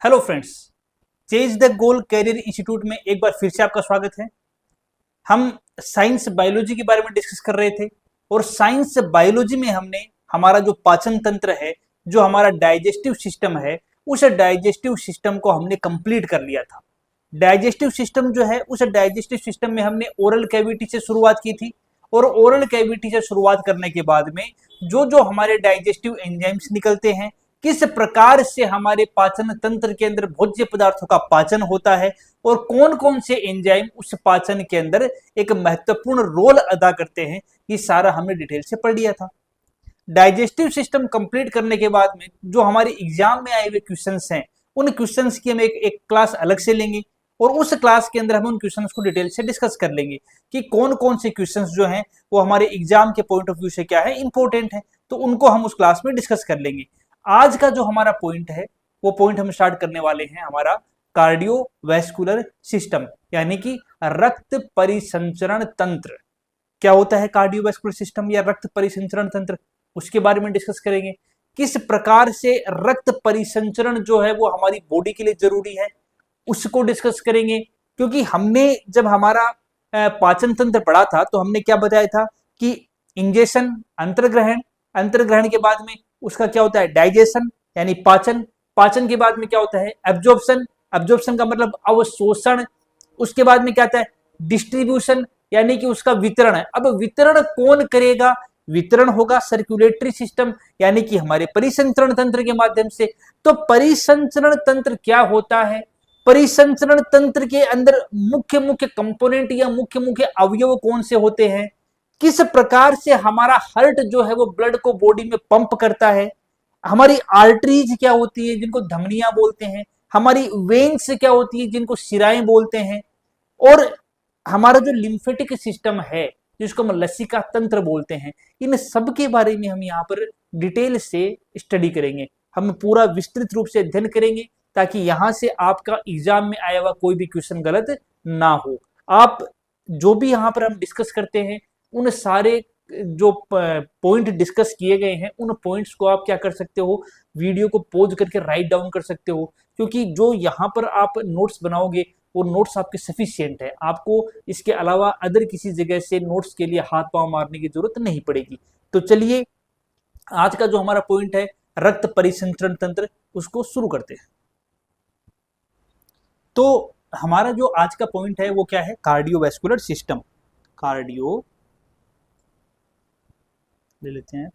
Hello friends, chase the goal career institute में एक बार फिर से आपका स्वागत है। हम साइंस बायोलॉजी के बारे में डिस्कस कर रहे थे और साइंस बायोलॉजी में हमने हमारा जो पाचन तंत्र है, जो हमारा डाइजेस्टिव सिस्टम है, उस डाइजेस्टिव सिस्टम को हमने कंप्लीट कर लिया था। डाइजेस्टिव सिस्टम जो है, उस डाइजेस्टिव सिस्टम में हमने ओरल कैविटी से शुरुआत की थी और ओरल कैविटी से शुरुआत करने के बाद में जो जो हमारे डाइजेस्टिव एंजाइम्स निकलते हैं, किस प्रकार से हमारे पाचन तंत्र के अंदर भोज्य पदार्थों का पाचन होता है और कौन कौन से एंजाइम उस पाचन के अंदर एक महत्वपूर्ण रोल अदा करते हैं, ये सारा हमने डिटेल से पढ़ लिया था। डाइजेस्टिव सिस्टम कंप्लीट करने के बाद में जो हमारे एग्जाम में आए हुए क्वेश्चंस हैं, उन क्वेश्चंस की हम एक क्लास अलग से लेंगे और उस क्लास के अंदर हम उन क्वेश्चंस को डिटेल से डिस्कस कर लेंगे कि कौन कौन से क्वेश्चंस जो हैं वो हमारे एग्जाम के पॉइंट ऑफ व्यू से क्या है, इंपॉर्टेंट है, तो उनको हम उस क्लास में डिस्कस कर लेंगे। आज का जो हमारा पॉइंट है, वो पॉइंट हम स्टार्ट करने वाले हैं हमारा कार्डियोवैस्कुलर सिस्टम, यानी कि रक्त परिसंचरण तंत्र। क्या होता है कार्डियोवैस्कुलर सिस्टम या रक्त परिसंचरण तंत्र, उसके बारे में डिस्कस करेंगे। किस प्रकार से रक्त परिसंचरण जो है वो हमारी बॉडी के लिए जरूरी है, उसको डिस्कस करेंगे। क्योंकि हमने जब हमारा पाचन तंत्र पढ़ा था तो हमने क्या बताया था कि इंजेशन, अंतर्ग्रहण, अंतर्ग्रहण के बाद में उसका क्या होता है डाइजेशन यानी पाचन, पाचन के बाद में क्या होता है एब्जॉर्प्शन, एब्जॉर्प्शन का मतलब अवशोषण, उसके बाद में क्या आता है डिस्ट्रीब्यूशन यानी कि उसका वितरण है। अब वितरण कौन करेगा, वितरण होगा सर्कुलेटरी सिस्टम यानी कि हमारे परिसंचरण तंत्र के माध्यम से। तो परिसंचरण तंत्र क्या होता है, परिसंचरण तंत्र के अंदर मुख्य मुख्य कंपोनेंट या मुख्य मुख्य अवयव कौन से होते हैं, किस प्रकार से हमारा हार्ट जो है वो ब्लड को बॉडी में पंप करता है, हमारी आर्टरीज क्या होती है जिनको धमनियां बोलते हैं, हमारी वेन्स क्या होती है जिनको शिराएं बोलते हैं, और हमारा जो लिम्फेटिक सिस्टम है जिसको हम लसिका तंत्र बोलते हैं, इन सब के बारे में हम यहाँ पर डिटेल से स्टडी करेंगे। हम पूरा विस्तृत रूप से अध्ययन करेंगे ताकि यहां से आपका एग्जाम में आया हुआ कोई भी क्वेश्चन गलत ना हो। आप जो भी यहाँ पर हम डिस्कस करते हैं, उन सारे जो पॉइंट डिस्कस किए गए हैं, उन पॉइंट्स को आप क्या कर सकते हो, वीडियो को पॉज करके राइट डाउन कर सकते हो। क्योंकि जो यहाँ पर आप नोट्स बनाओगे वो नोट्स आपके सफिशिएंट है, आपको इसके अलावा अदर किसी जगह से नोट्स के लिए हाथ पांव मारने की जरूरत नहीं पड़ेगी। तो चलिए आज का जो हमारा पॉइंट है रक्त परिसंचरण तंत्र, उसको शुरू करते हैं। तो हमारा जो आज का पॉइंट है वो क्या है, कार्डियोवैस्कुलर सिस्टम। कार्डियो ले लेते हैं,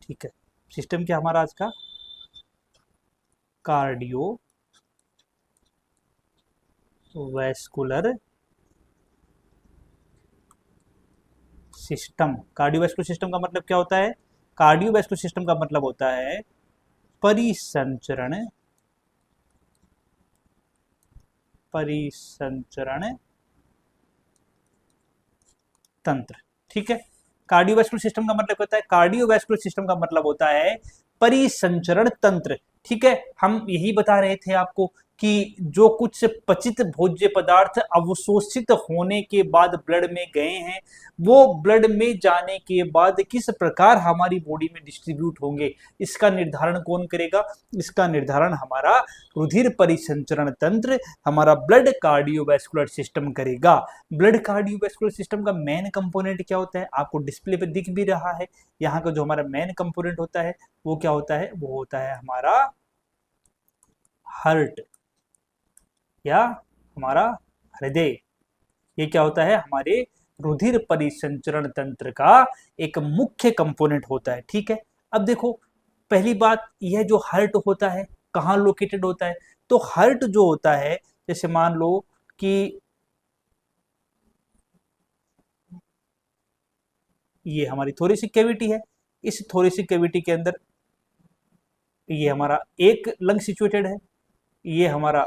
ठीक है। सिस्टम क्या हमारा आज का, cardio vascular system. Cardiovascular system का मतलब क्या होता है, कार्डियोवैस्कुलर सिस्टम का मतलब होता है परिसंचरण तंत्र, ठीक है। कार्डियोवैस्कुलर सिस्टम का मतलब होता है, कार्डियोवैस्कुलर सिस्टम का मतलब होता है परिसंचरण तंत्र, ठीक है। हम यही बता रहे थे आपको कि जो कुछ पचित भोज्य पदार्थ अवशोषित होने के बाद ब्लड में गए हैं, वो ब्लड में जाने के बाद किस प्रकार हमारी बॉडी में डिस्ट्रीब्यूट होंगे, इसका निर्धारण कौन करेगा, इसका निर्धारण हमारा रुधिर परिसंचरण तंत्र, हमारा ब्लड कार्डियोवैस्कुलर सिस्टम करेगा। ब्लड कार्डियोवैस्कुलर सिस्टम का मेन कंपोनेंट क्या होता है, आपको डिस्प्ले पे दिख भी रहा है। यहाँ का जो हमारा मेन कंपोनेंट होता है वो क्या होता है, वो होता है हमारा हार्ट या हमारा हृदय। ये क्या होता है, हमारे रुधिर परिसंचरण तंत्र का एक मुख्य कंपोनेंट होता है, ठीक है। अब देखो पहली बात, यह जो हार्ट होता है कहाँ लोकेटेड होता है, तो हार्ट जो होता है, जैसे मान लो कि ये हमारी थोरेसिक कैविटी है, इस थोरेसिक कैविटी के अंदर ये हमारा एक लंग सिचुएटेड है, ये हमारा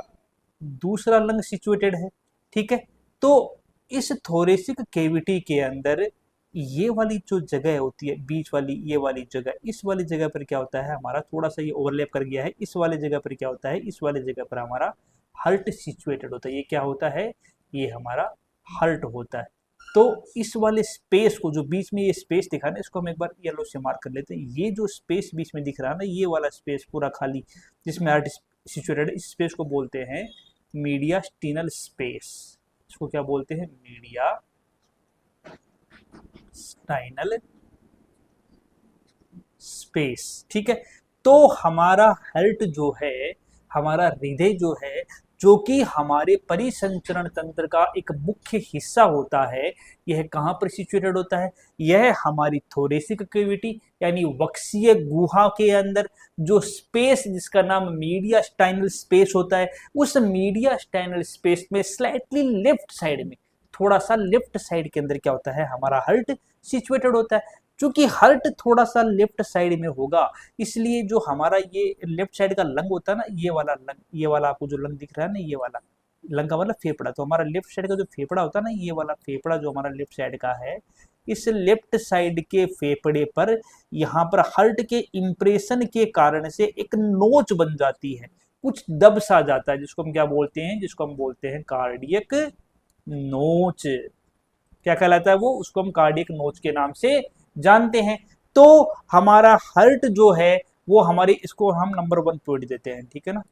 दूसरा लंग सिचुएटेड है, ठीक है। तो इस थोरेसिक कैविटी के अंदर ये वाली जो जगह होती है, बीच वाली ये वाली जगह, इस वाली जगह पर क्या होता है हमारा, थोड़ा सा ये ओवरलैप कर गया है, इस वाले जगह पर क्या होता है, इस वाले जगह पर हमारा हार्ट सिचुएटेड होता है। ये क्या होता है, ये हमारा हार्ट होता है। तो इस वाले स्पेस को, जो बीच में ये स्पेस दिखा ना, इसको हम एक बार येलो से मार्क कर लेते हैं। ये जो स्पेस बीच में दिख रहा है ना, ये वाला स्पेस पूरा खाली, जिसमें हार्ट सिचुएटेड इस स्पेस को बोलते हैं मीडियास्टिनल स्पेस। इसको क्या बोलते हैं? मीडियास्टाइनल स्पेस। ठीक है, तो हमारा हार्ट जो है, हमारा हृदय जो है, जो कि हमारे परिसंचरण तंत्र का एक मुख्य हिस्सा होता है, यह कहाँ पर सिचुएटेड होता है? यह हमारी थोरेसिक कैविटी यानी वक्षीय गुहा के अंदर जो स्पेस जिसका नाम मीडियास्टाइनल स्पेस होता है, उस मीडियास्टाइनल स्पेस में स्लाइटली लेफ्ट साइड में, थोड़ा सा लेफ्ट साइड के अंदर क्या होता है? हमारा हार्ट सिचुएटेड होता है। क्योंकि हार्ट थोड़ा सा लेफ्ट साइड में होगा, इसलिए जो हमारा ये लेफ्ट साइड का लंग होता है ना, ये वाला लंग, ये वाला आपको जो लंग दिख रहा है ना, ये वाला लंग का मतलब फेफड़ा, तो हमारा लेफ्ट साइड का जो फेफड़ा होता है ना, ये वाला फेफड़ा जो हमारा लेफ्ट साइड का है, इस लेफ्ट साइड के फेफड़े पर यहाँ पर हार्ट के इंप्रेशन के कारण से एक नोच बन जाती है, कुछ दब सा जाता है, जिसको हम क्या बोलते हैं? जिसको हम बोलते हैं कार्डियक नोच। क्या कहलाता है वो? उसको हम कार्डियक नोच के नाम से जानते हैं। तो हमारा हार्ट जो है वो हमारे, इसको हम नंबर 1 पॉइंट देते हैं, ठीक है ना?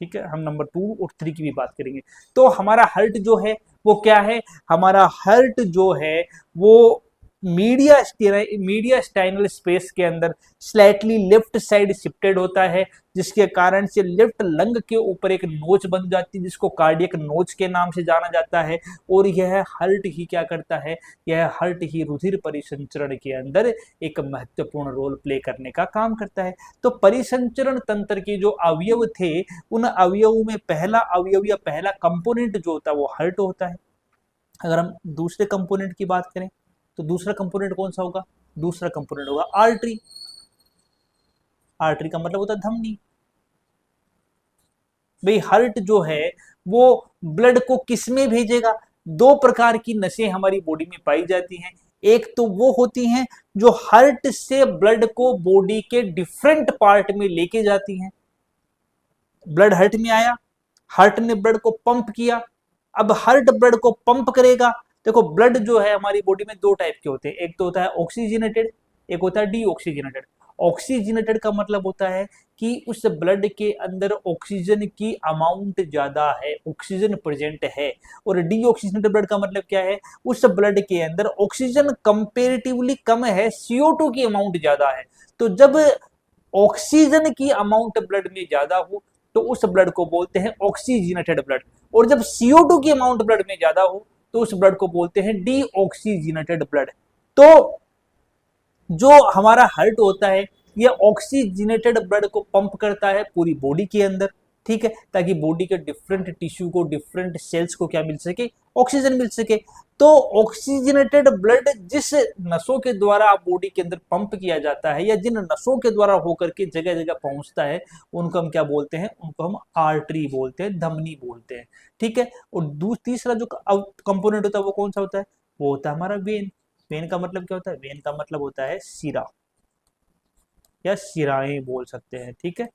ठीक है, हम नंबर 2 और 3 की भी बात करेंगे। तो हमारा हार्ट जो है वो क्या है? हमारा हार्ट जो है वो मीडियास्टाइनल स्पेस के अंदर स्लाइटली लेफ्ट साइड शिफ्टेड होता है, जिसके कारण से लेफ्ट लंग के ऊपर एक नोच बन जाती है, जिसको कार्डियक नोच के नाम से जाना जाता है। और यह हार्ट ही क्या करता है? यह हार्ट ही रुधिर परिसंचरण के अंदर एक महत्वपूर्ण रोल प्ले करने का काम करता है। तो परिसंचरण तंत्र के जो अवयव थे, उन अवयवों में पहला अवयव या पहला कंपोनेंट जो होता है वो हार्ट होता है। अगर हम दूसरे कंपोनेंट की बात करें तो दूसरा कंपोनेंट कौन सा होगा? दूसरा कंपोनेंट होगा आर्टरी। आर्टरी का मतलब होता है धमनी। भाई हार्ट जो है वो ब्लड को किस में भेजेगा? 2 प्रकार की नसें हमारी बॉडी में पाई जाती हैं। एक तो वो होती हैं जो हार्ट से ब्लड को बॉडी के डिफरेंट पार्ट में लेके जाती हैं। ब्लड हार्ट में आया, हार्ट ने ब्लड को पंप किया, अब हार्ट ब्लड को पंप करेगा। देखो ब्लड जो है हमारी बॉडी में 2 टाइप के होते हैं, एक तो होता है ऑक्सीजनेटेड, एक होता है डीऑक्सीजनेटेड। ऑक्सीजनेटेड का मतलब होता है कि उस ब्लड के अंदर ऑक्सीजन की अमाउंट ज्यादा है, ऑक्सीजन प्रेजेंट है। और डीऑक्सीजनेटेड ब्लड का मतलब क्या है? उस ब्लड के अंदर ऑक्सीजन कंपेरेटिवली कम है, CO2 की अमाउंट ज्यादा है। तो जब ऑक्सीजन की अमाउंट ब्लड में ज्यादा हो तो उस ब्लड को बोलते हैं ऑक्सीजनेटेड ब्लड, और जब CO2 की अमाउंट ब्लड में ज्यादा हो तो उस ब्लड को बोलते हैं डीऑक्सीजनेटेड ब्लड। तो जो हमारा हार्ट होता है ये ऑक्सीजनेटेड ब्लड को पंप करता है पूरी बॉडी के अंदर, ठीक है, ताकि बॉडी के डिफरेंट टिश्यू को, डिफरेंट सेल्स को क्या मिल सके? ऑक्सीजन मिल सके। तो ऑक्सीजनेटेड ब्लड जिस नसों के द्वारा बॉडी के अंदर पंप किया जाता है या जिन नसों के द्वारा होकर के जगह जगह पहुंचता है, उनको हम क्या बोलते हैं? उनको हम आर्टरी बोलते हैं, धमनी बोलते हैं, ठीक है। और तीसरा जो कंपोनेंट होता है वो कौन सा होता है? वो होता है हमारा वेन। वेन का मतलब क्या होता है? वेन का मतलब होता है सिरा या सिराएं बोल सकते हैं, ठीक है।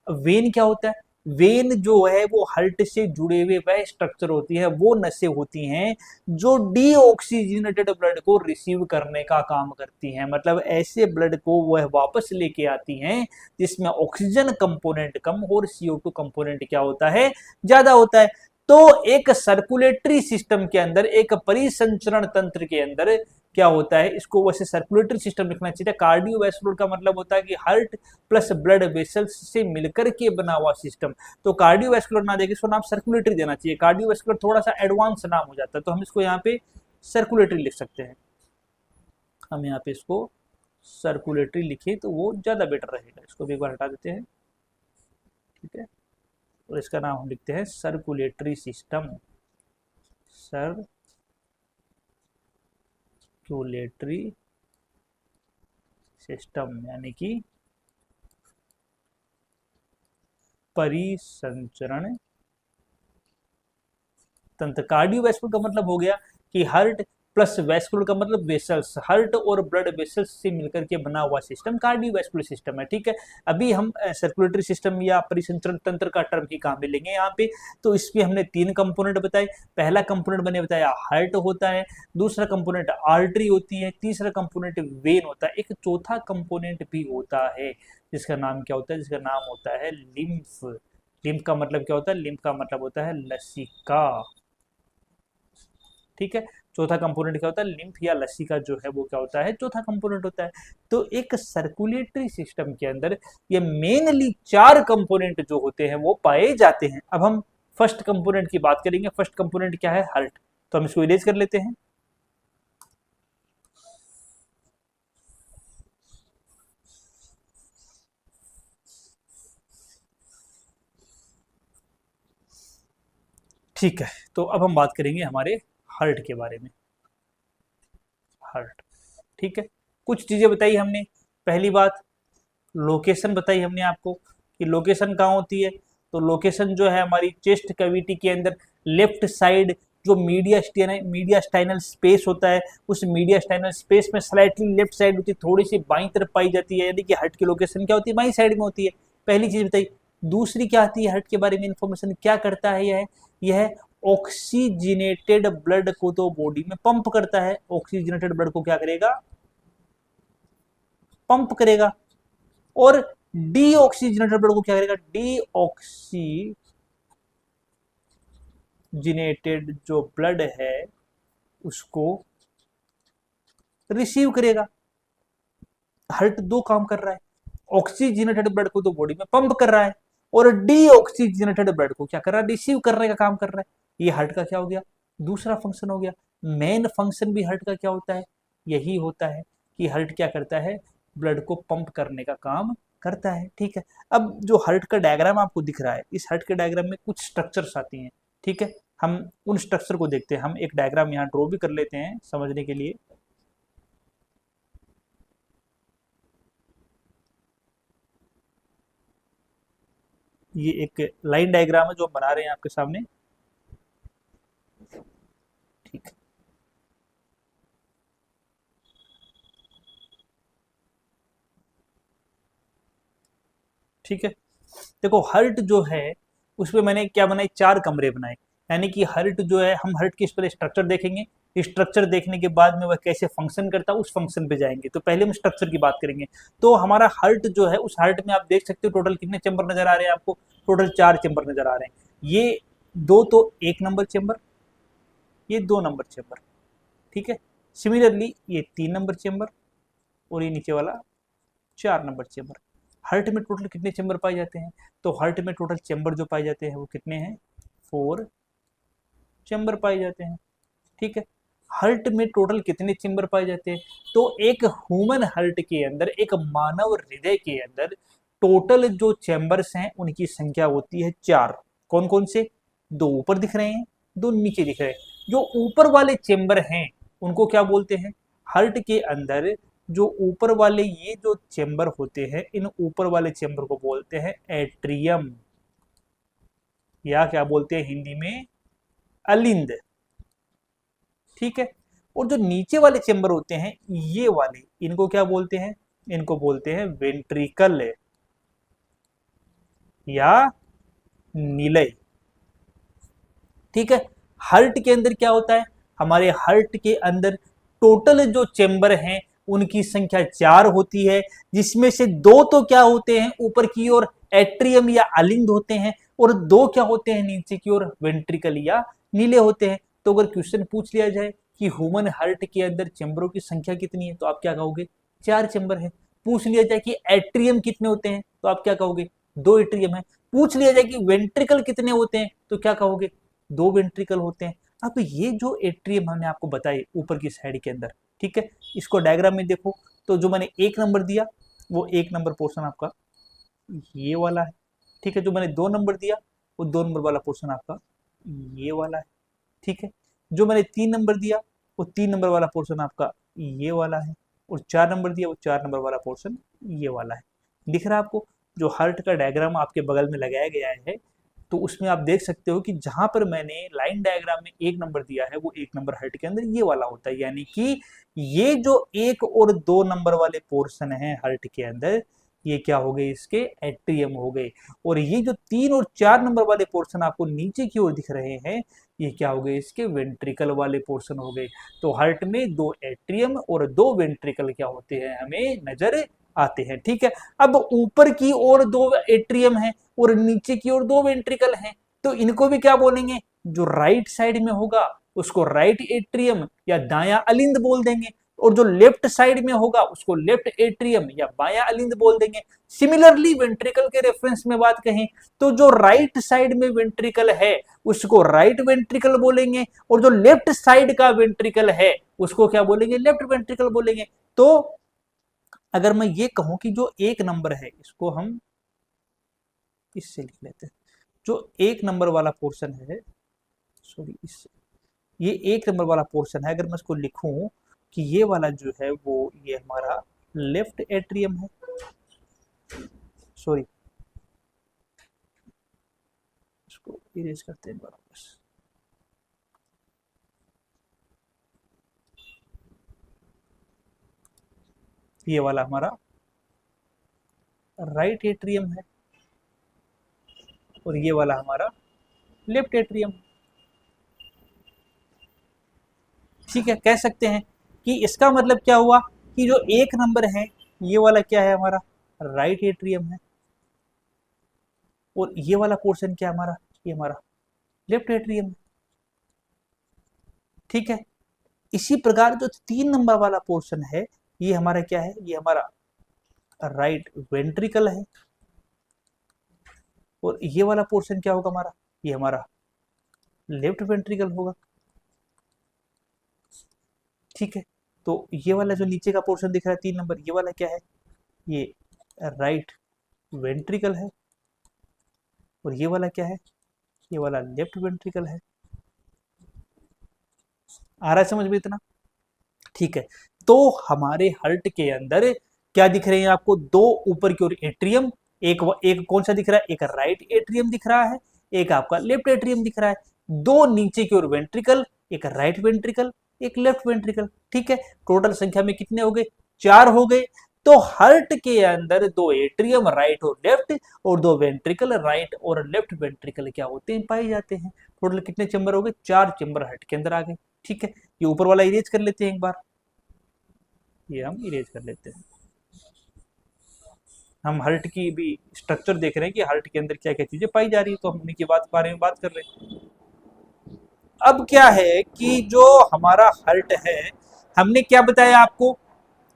वेन क्या होता है? वेन जो है वो हार्ट से जुड़े हुए वह स्ट्रक्चर होती है, वो नसें होती हैं जो डीऑक्सीजनेटेड ब्लड को रिसीव करने का काम करती हैं। मतलब ऐसे ब्लड को वह वापस लेके आती हैं जिसमें ऑक्सीजन कंपोनेंट कम और CO2 कंपोनेंट क्या होता है? ज्यादा होता है। तो एक सर्कुलेटरी सिस्टम के अंदर, एक परिसंचरण तंत्र के अंदर क्या होता है? इसको वैसे सर्कुलेटरी सिस्टम लिखना चाहिए। कार्डियोवैस्कुलर का मतलब होता है कि हार्ट प्लस ब्लड वेसल्स से मिलकर के बना हुआ सिस्टम। तो कार्डियोवैस्कुलर ना देके इसको नाम सर्कुलेटरी देना चाहिए। कार्डियोवैस्कुलर थोड़ा सा एडवांस नाम हो जाता है, तो हम इसको यहाँ पे सर्कुलेटरी लिख सकते हैं। हम यहाँ पे इसको सर्कुलेटरी लिखे तो वो ज्यादा बेटर रहेगा। इसको भी एक बार हटा देते हैं, ठीक है। और इसका नाम हम लिखते हैं सर्कुलेटरी सिस्टम, सर्कुलेटरी सिस्टम यानी कि परिसंचरण तंत्र। कार्डियोवैस्कुलर का मतलब हो गया कि हार्ट प्लस वेस्कुलर का मतलब वेसल्स, हार्ट और ब्लड वेसल्स से मिलकर के बना हुआ सिस्टम कार्डियोवैस्कुलर सिस्टम है। ठीक है, अभी हम सर्कुलेटरी सिस्टम या परिसंचरण तंत्र का टर्म ही कहाँ मिलेंगे यहाँ पे। तो इसमें हमने 3 कंपोनेंट बताए। पहला कंपोनेंट मैंने बताया हार्ट होता है, दूसरा कंपोनेंट आर्टरी होती है, तीसरा कंपोनेंट वेन होता है, एक चौथा कंपोनेंट भी होता है जिसका नाम क्या होता है, जिसका नाम होता है लिम्फ। लिम्फ का मतलब क्या होता है, लिम्फ का मतलब होता है लसिका। ठीक है, चौथा कंपोनेंट क्या होता है, लिम्फ या लसिका जो है वो क्या होता है, चौथा कंपोनेंट होता है। तो एक सर्कुलेटरी सिस्टम के अंदर ये मेनली 4 कंपोनेंट जो होते हैं वो पाए जाते हैं। अब हम फर्स्ट कंपोनेंट की बात करेंगे। फर्स्ट कंपोनेंट क्या है, हार्ट। तो हम इसको इरेज कर लेते हैं। ठीक है, तो अब हम बात करेंगे हमारे हार्ट के बारे में। हार्ट, ठीक है, कुछ चीजें बताई हमने। पहली बात, लोकेशन बताई हमने आपको कि लोकेशन कहाँ होती है। तो लोकेशन जो है हमारी चेस्ट कैविटी के अंदर लेफ्ट साइड जो मीडियास्टाइनल स्पेस होता है, उस मीडियास्टाइनल स्पेस में स्लाइटली लेफ्ट साइड होती है, थोड़ी सी बाईं तरफ पाई जाती है, यानी कि हार्ट की लोकेशन क्या होती है, बाईं साइड में होती है। पहली चीज बताई। दूसरी क्या आती है हार्ट के बारे में इंफॉर्मेशन, क्या करता है यह ऑक्सीजनेटेड ब्लड को तो बॉडी में पंप करता है। ऑक्सीजनेटेड ब्लड को क्या करेगा, पंप करेगा। और डीऑक्सीजनेटेड ब्लड को क्या करेगा, डीऑक्सीजनेटेड जो ब्लड है उसको रिसीव करेगा। हार्ट 2 काम कर रहा है, ऑक्सीजनेटेड ब्लड को तो बॉडी में पंप कर रहा है और डीऑक्सीजनेटेड ब्लड को क्या कर रहा है, रिसीव करने का काम कर रहा है। ये हार्ट का क्या हो गया, दूसरा फंक्शन हो गया। मेन फंक्शन भी हार्ट का क्या होता है, यही होता है कि हार्ट क्या करता है, ब्लड को पंप करने का काम करता है। ठीक है, अब जो हार्ट का डायग्राम आपको दिख रहा है, इस हार्ट के डायग्राम में कुछ स्ट्रक्चर्स आती हैं। ठीक है, हम उन स्ट्रक्चर को देखते हैं। हम एक डायग्राम यहाँ ड्रॉ भी कर लेते हैं समझने के लिए। ये एक लाइन डायग्राम है जो हम बना रहे हैं आपके सामने। ठीक है, ठीक है, देखो हार्ट जो है उसमें मैंने क्या बनाए, 4 कमरे बनाए। यानी कि हार्ट जो है, हम हार्ट की इस पर स्ट्रक्चर देखेंगे, स्ट्रक्चर देखने के बाद में वह कैसे फंक्शन करता है उस फंक्शन पे जाएंगे। तो पहले हम स्ट्रक्चर की बात करेंगे। तो हमारा हार्ट जो है, उस हार्ट में आप देख सकते हो टोटल कितने चैम्बर नजर आ रहे हैं आपको, टोटल 4 चैम्बर नजर आ रहे हैं। ये 2 तो 1 नंबर चैम्बर, ये 2 नंबर चैम्बर। ठीक है, सिमिलरली ये 3 नंबर चैम्बर और ये नीचे वाला 4 नंबर चैम्बर। हार्ट में टोटल कितने चैम्बर पाए जाते हैं, तो हार्ट में टोटल चैम्बर जो पाए जाते हैं वो कितने हैं, 4 चैम्बर पाए जाते हैं। ठीक है, हार्ट में टोटल कितने चैम्बर पाए जाते हैं, तो एक ह्यूमन हार्ट के अंदर, एक मानव हृदय के अंदर टोटल जो चैम्बर्स हैं उनकी संख्या होती है 4। कौन कौन से, 2 ऊपर दिख रहे हैं, 2 नीचे दिख रहे हैं। जो ऊपर वाले चैम्बर हैं उनको क्या बोलते हैं, हार्ट के अंदर जो ऊपर वाले ये जो चैम्बर होते हैं, इन ऊपर वाले चैम्बर को बोलते हैं एट्रियम, या क्या बोलते हैं हिंदी में, अलिंद। ठीक है, और जो नीचे वाले चैम्बर होते हैं ये वाले, इनको क्या बोलते हैं, इनको बोलते हैं वेंट्रिकल या नीलय। ठीक है, हार्ट के अंदर क्या होता है, हमारे हार्ट के अंदर टोटल जो चैम्बर हैं उनकी संख्या 4 होती है, जिसमें से 2 तो क्या होते हैं ऊपर की ओर एट्रियम या अलिंद होते हैं, और 2 क्या होते हैं नीचे की ओर वेंट्रिकल या नीले होते हैं। तो अगर क्वेश्चन पूछ लिया जाए कि ह्यूमन हार्ट के अंदर चैम्बरों की संख्या कितनी है, तो आप क्या कहोगे, 4 चैम्बर है। पूछ लिया जाए कि एट्रियम कितने होते हैं, तो आप क्या कहोगे, 2 एट्रियम है। पूछ लिया जाए कि वेंट्रिकल कितने होते हैं, तो क्या कहोगे, 2 वेंट्रिकल होते हैं। अब ये जो एट्रियम हमने आपको बताए ऊपर की साइड के अंदर, ठीक है, इसको डायग्राम में देखो। तो जो मैंने 1 नंबर दिया वो 1 नंबर पोर्शन आपका ये वाला है। ठीक है, जो मैंने 2 नंबर दिया वो 2 नंबर वाला पोर्शन आपका ये वाला है। ठीक है, जो मैंने 3 नंबर दिया वो 3 नंबर वाला पोर्शन आपका ये वाला है, और 4 नंबर दिया वो 4 नंबर वाला पोर्शन ये वाला है। दिख रहा है आपको, जो हार्ट का डायग्राम आपके बगल में लगाया गया है तो उसमें आप देख सकते हो कि जहां पर मैंने लाइन डायग्राम में एक नंबर दिया है वो एक नंबर हार्ट के अंदर ये वाला होता है, यानी कि ये जो 1 और 2 नंबर वाले पोर्शन है हार्ट के अंदर ये क्या हो गए, इसके एट्रियम हो गए। और ये जो 3 और 4 नंबर वाले पोर्शन आपको नीचे की ओर दिख रहे हैं ये क्या हो गए, इसके वेंट्रिकल वाले पोर्शन हो गए। तो हार्ट में 2 एट्रियम और 2 वेंट्रिकल क्या होते हैं हमें नजर आते हैं। ठीक है, अब ऊपर की ओर 2 एट्रियम है और नीचे की ओर 2 वेंट्रिकल हैं, तो इनको भी क्या बोलेंगे, जो राइट साइड में होगा उसको राइट एट्रियम या दायां अलिंद बोल देंगे, और जो लेफ्ट साइड में होगा उसको लेफ्ट एट्रियम या बायां अलिंद बोल देंगे। सिमिलरली वेंट्रिकल के रेफरेंस में बात कहें तो जो राइट साइड में वेंट्रिकल है उसको राइट वेंट्रिकल बोलेंगे, और जो लेफ्ट साइड का वेंट्रिकल है उसको क्या बोलेंगे, लेफ्ट वेंट्रिकल बोलेंगे। तो अगर मैं ये कहूं कि जो एक नंबर है इसको हम इससे लिख लेते हैं, जो एक नंबर वाला पोर्शन है, सॉरी इससे, ये एक नंबर वाला पोर्शन है, अगर मैं इसको लिखूं कि ये वाला जो है वो ये हमारा लेफ्ट एट्रियम है, सॉरी इसको इरेज करते हैं वापस, ये वाला हमारा राइट एट्रियम है और ये वाला हमारा लेफ्ट एट्रियम। ठीक है, कह सकते हैं कि इसका मतलब क्या हुआ कि जो एक नंबर है ये वाला क्या है हमारा राइट एट्रियम है, और ये वाला पोर्शन क्या हमारा, ये हमारा लेफ्ट एट्रियम है। ठीक है, इसी प्रकार जो 3 नंबर वाला पोर्शन है ये हमारा क्या है, ये हमारा राइट वेंट्रिकल है, और ये वाला पोर्शन क्या होगा हमारा, ये हमारा लेफ्ट वेंट्रिकल होगा। ठीक है, तो ये वाला जो नीचे का पोर्शन दिख रहा है 3 नंबर, ये वाला क्या है, ये राइट वेंट्रिकल है, और ये वाला क्या है, ये वाला लेफ्ट वेंट्रिकल है। आ रहा है समझ में इतना? ठीक है, तो हमारे हार्ट के अंदर क्या दिख रहे हैं आपको, 2 ऊपर की ओर एट्रियम, एक कौन सा दिख रहा है, एक राइट एट्रियम दिख रहा है, एक आपका लेफ्ट एट्रियम दिख रहा है, 2 नीचे की ओर वेंट्रिकल, एक राइट वेंट्रिकल, एक लेफ्ट वेंट्रिकल। ठीक है, टोटल संख्या में कितने हो गए, 4 हो गए। तो हार्ट के अंदर 2 एट्रियम राइट और लेफ्ट और 2 वेंट्रिकल राइट और लेफ्ट वेंट्रिकल क्या होते हैं, पाए जाते हैं। टोटल कितने चैम्बर हो गए, 4 चैम्बर हार्ट के अंदर आ गए। ठीक है, ये ऊपर वाला इरेज कर लेते हैं एक बार, ये हम इरेज कर लेते हैं। हम हार्ट की भी स्ट्रक्चर देख रहे हैं कि हार्ट के अंदर क्या क्या चीजें पाई जा रही है, तो हम उन्हीं की बारे में बात कर रहे हैं। अब क्या है कि जो हमारा हार्ट है, हमने क्या बताया आपको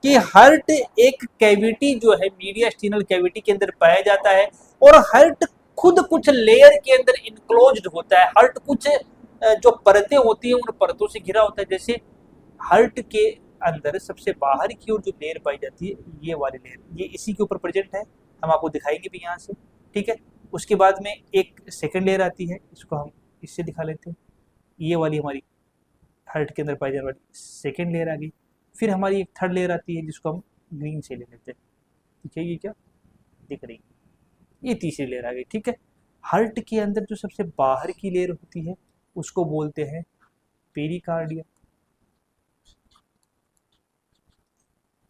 कि हार्ट एक कैविटी जो है मीडियास्टिनल कैविटी के अंदर पाया जाता है, और हार्ट खुद कुछ लेयर के अंदर इनक्लोज्ड होता है। हार्ट कुछ जो परतें होती है उन परतों से घिरा होता है। जैसे हार्ट के अंदर सबसे बाहर की ओर जो लेयर पाई जाती है ये वाली लेयर, ये इसी के ऊपर प्रेजेंट है, हम आपको दिखाएंगे भी यहाँ से। ठीक है, उसके बाद में एक सेकेंड लेयर आती है, इसको हम इससे दिखा लेते हैं, ये वाली हमारी हार्ट के अंदर पाई जाने वाली सेकेंड लेयर आ गई। फिर हमारी एक थर्ड लेयर आती है जिसको हम ग्रीन से ले लेते हैं। ठीक है, ये क्या दिख रही है, ये तीसरी लेयर आ गई। ठीक है, हार्ट के अंदर जो सबसे बाहर की लेयर होती है उसको बोलते हैं पेरिकार्डियम।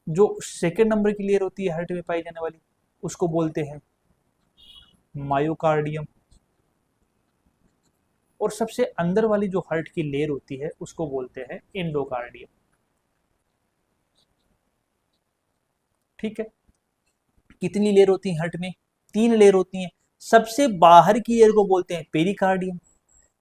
जो सेकेंड नंबर की लेयर होती है हार्ट में पाई जाने वाली उसको बोलते हैं मायोकार्डियम, और सबसे अंदर वाली जो हार्ट की लेयर होती है उसको बोलते हैं एंडोकार्डियम। ठीक है, कितनी लेयर होती है हार्ट में, 3 लेयर होती हैं। सबसे बाहर की लेयर को बोलते हैं पेरिकार्डियम,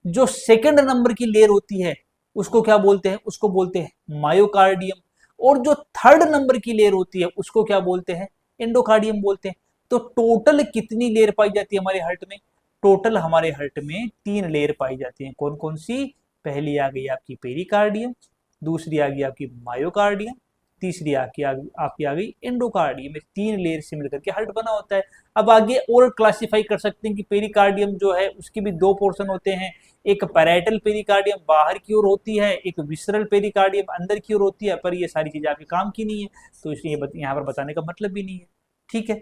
जो सेकंड नंबर की लेयर होती है उसको क्या बोलते हैं, उसको बोलते हैं मायोकार्डियम, और जो थर्ड नंबर की लेयर होती है उसको क्या बोलते हैं, एंडोकार्डियम बोलते हैं। तो टोटल कितनी लेयर पाई जाती है हमारे हार्ट में, टोटल हमारे हार्ट में 3 लेयर पाई जाती हैं। कौन कौन सी, पहली आ गई आपकी पेरिकार्डियम, दूसरी आ गई आपकी मायोकार्डियम, तीसरी आपकी आ गई एंडोकार्डियम। 3 लेयर से मिलकर के हार्ट बना होता है। अब आगे और क्लासिफाई कर सकते हैं कि पेरिकार्डियम जो है उसके भी 2 पोर्शन होते हैं, एक पैराइटल पेरिकार्डियम बाहर की ओर होती है, एक विसरल पेरिकार्डियम अंदर की ओर होती है, पर ये सारी चीजें आपके काम की नहीं है तो इसलिए यहाँ पर बताने का मतलब भी नहीं है। ठीक है,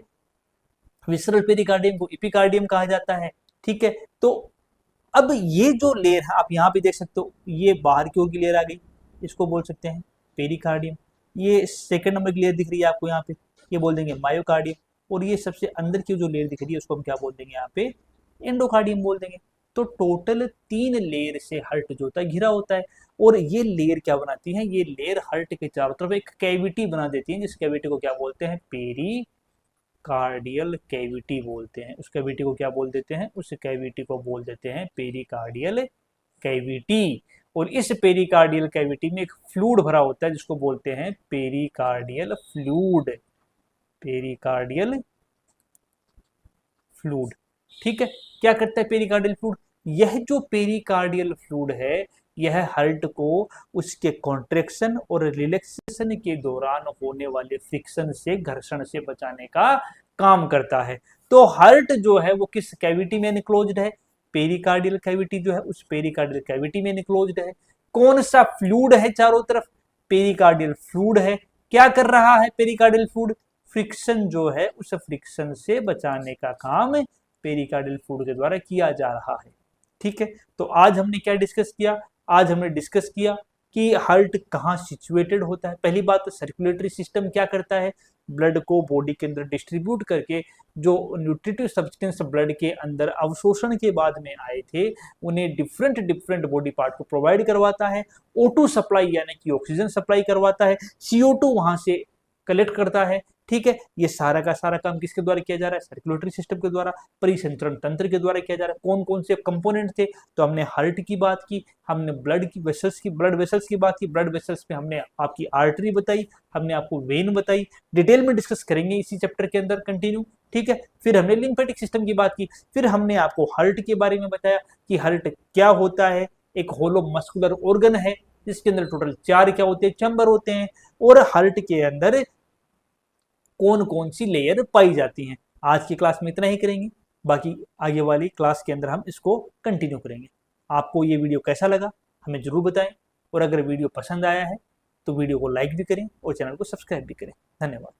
विसरल पेरिकार्डियम को एपिकार्डियम कहा जाता है, ठीक है। तो अब ये जो लेयर है आप यहाँ पे देख सकते हो, ये बाहर की ओर की लेयर आ गई, इसको बोल सकते हैं पेरिकार्डियम। ये सेकंड नंबर की लेयर दिख रही है आपको यहाँ पे, ये बोल देंगे मायोकार्डियम। और ये सबसे अंदर की जो लेयर दिख रही है उसको हम क्या बोल देंगे यहाँ पे, एंडोकार्डियम बोल देंगे। तो टोटल 3 लेयर से हर्ट जो होता है घिरा होता है। और ये लेयर क्या बनाती है, ये लेयर हर्ट के चारों तरफ एक कैविटी बना देती है, जिस कैविटी को क्या बोलते हैं, पेरिकार्डियल कैविटी बोलते हैं। उस कैविटी को क्या बोल देते हैं, उस कैविटी को बोल देते हैं पेरिकार्डियल कैविटी। और इस पेरिकार्डियल कैविटी में एक फ्लूइड भरा होता है जिसको बोलते हैं पेरिकार्डियल फ्लूइड, पेरिकार्डियल फ्लूइड। ठीक है, क्या करता है पेरिकार्डियल फ्लूइड, यह जो पेरिकार्डियल फ्लूइड है यह हार्ट को उसके कॉन्ट्रैक्शन और रिलैक्सेशन के दौरान होने वाले फ्रिक्शन से, घर्षण से बचाने का काम करता है। तो हार्ट जो है वो किस कैविटी में इनक्लोज्ड है, पेरिकार्डियल कैविटी जो है उस पेरिकार्डियल कैविटी में इनक्लोज्ड है। कौन सा फ्लूइड है चारों तरफ, पेरिकार्डियल फ्लूइड है। क्या कर रहा है पेरिकार्डियल फ्लूइड, फ्रिक्शन जो है उस फ्रिक्शन से बचाने का काम पेरिकार्डियल फ्लूइड के द्वारा किया जा रहा है। ठीक है, तो आज हमने क्या डिस्कस किया, आज हमने डिस्कस किया कि हार्ट कहाँ सिचुएटेड होता है। पहली बात तो सर्कुलेटरी सिस्टम क्या करता है, ब्लड को बॉडी के अंदर डिस्ट्रीब्यूट करके जो न्यूट्रिटिव सब्सटेंस ब्लड के अंदर अवशोषण के बाद में आए थे उन्हें डिफरेंट डिफरेंट बॉडी पार्ट को प्रोवाइड करवाता है। O2 सप्लाई यानी कि ऑक्सीजन सप्लाई करवाता है, CO2 वहां से कलेक्ट करता है। ठीक है, ये सारा का सारा काम किसके द्वारा किया जा रहा है, सर्कुलेटरी सिस्टम के द्वारा, परिसंचरण तंत्र के द्वारा किया जा रहा है। कौन कौन से कंपोनेंट थे, तो हमने हार्ट की बात की, हमने ब्लड वेसल्स की बात की, ब्लड वेसल्स में हमने आपकी आर्टरी बताई, हमने आपको वेन बताई, डिटेल में डिस्कस करेंगे इसी चैप्टर के अंदर कंटिन्यू। ठीक है, फिर हमने लिम्फेटिक सिस्टम की बात की, फिर हमने आपको हार्ट के बारे में बताया कि हार्ट क्या होता है, एक होलो मस्कुलर ऑर्गन है जिसके अंदर टोटल 4 क्या होते हैं, चैम्बर होते हैं, और हार्ट के अंदर कौन कौन सी लेयर पाई जाती हैं। आज की क्लास में इतना ही करेंगे, बाकी आगे वाली क्लास के अंदर हम इसको कंटिन्यू करेंगे। आपको ये वीडियो कैसा लगा हमें जरूर बताएं, और अगर वीडियो पसंद आया है तो वीडियो को लाइक भी करें और चैनल को सब्सक्राइब भी करें। धन्यवाद।